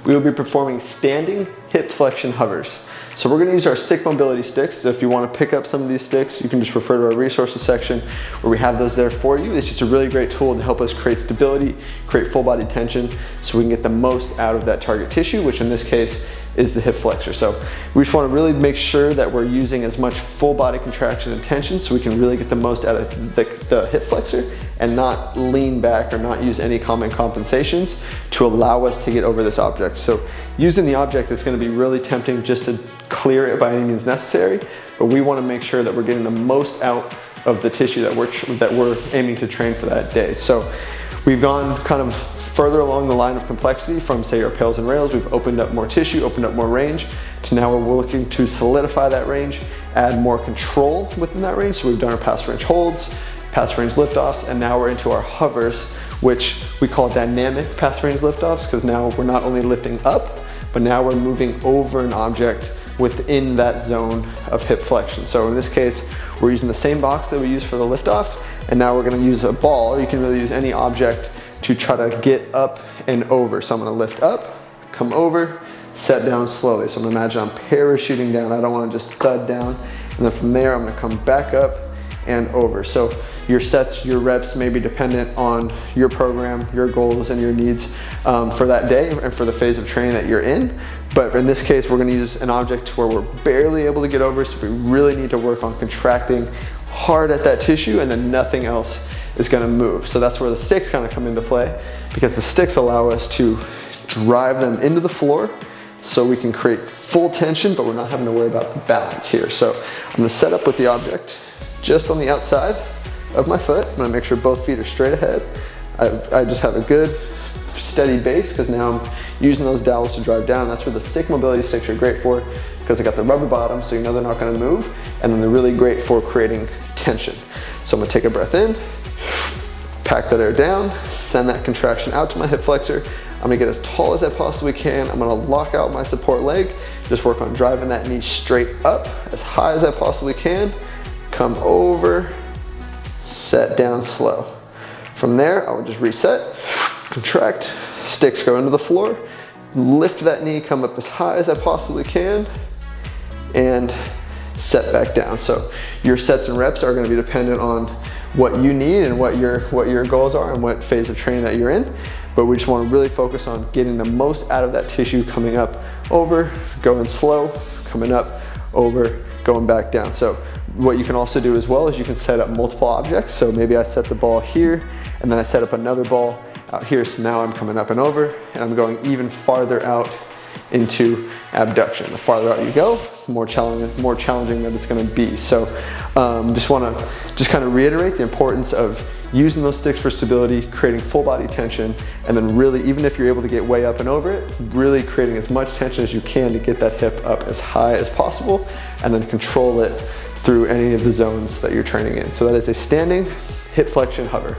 we will be performing standing hip flexion hovers. So we're going to use our stick mobility sticks. So if you want to pick up some of these sticks, you can just refer to our resources section where we have those there for you. It's just a really great tool to help us create stability, create full body tension, so we can get the most out of that target tissue, which in this case is the hip flexor. So we just want to really make sure that we're using as much full body contraction and tension so we can really get the most out of the hip flexor and not lean back or not use any common compensations to allow us to get over this object. So using the object is going to be really tempting just to clear it by any means necessary, but we want to make sure that we're getting the most out of the tissue that we're aiming to train for that day. So we've gone kind of further along the line of complexity from, say, our pails and rails. We've opened up more tissue, opened up more range, to now we're looking to solidify that range, add more control within that range. So we've done our pass range holds, pass range liftoffs, and now we're into our hovers, which we call dynamic pass range liftoffs, because now we're not only lifting up, but now we're moving over an object within that zone of hip flexion. So in this case, we're using the same box that we use for the liftoff, and now we're gonna use a ball, or you can really use any object to try to get up and over. So I'm gonna lift up, come over, set down slowly. So I'm gonna imagine I'm parachuting down. I don't wanna just thud down. And then from there, I'm gonna come back up and over. So your sets, your reps may be dependent on your program, your goals, and your needs for that day and for the phase of training that you're in. But in this case, we're gonna use an object where we're barely able to get over, so we really need to work on contracting hard at that tissue, and then nothing else is gonna move. So that's where the sticks kind of come into play, because the sticks allow us to drive them into the floor so we can create full tension, but we're not having to worry about the balance here. So I'm gonna set up with the object just on the outside of my foot. I'm gonna make sure both feet are straight ahead. I just have a good steady base, because now I'm using those dowels to drive down. That's where the stick mobility sticks are great for, because they got the rubber bottom, so you know they're not gonna move, and then they're really great for creating tension. So I'm gonna take a breath in, pack that air down, send that contraction out to my hip flexor. I'm gonna get as tall as I possibly can. I'm gonna lock out my support leg, just work on driving that knee straight up as high as I possibly can, come over, set down slow. From there, I will just reset, contract, sticks go into the floor, lift that knee, come up as high as I possibly can, and set back down. So your sets and reps are gonna be dependent on what you need and what your goals are and what phase of training that you're in. But we just wanna really focus on getting the most out of that tissue, coming up, over, going slow, coming up, over, going back down. So what you can also do as well is you can set up multiple objects. So maybe I set the ball here, and then I set up another ball out here. So now I'm coming up and over, and I'm going even farther out into abduction. The farther out you go, the more challenging that it's gonna be. So just wanna kind of reiterate the importance of using those sticks for stability, creating full body tension, and then really, even if you're able to get way up and over it, really creating as much tension as you can to get that hip up as high as possible, and then control it through any of the zones that you're training in. So that is a standing hip flexion hover.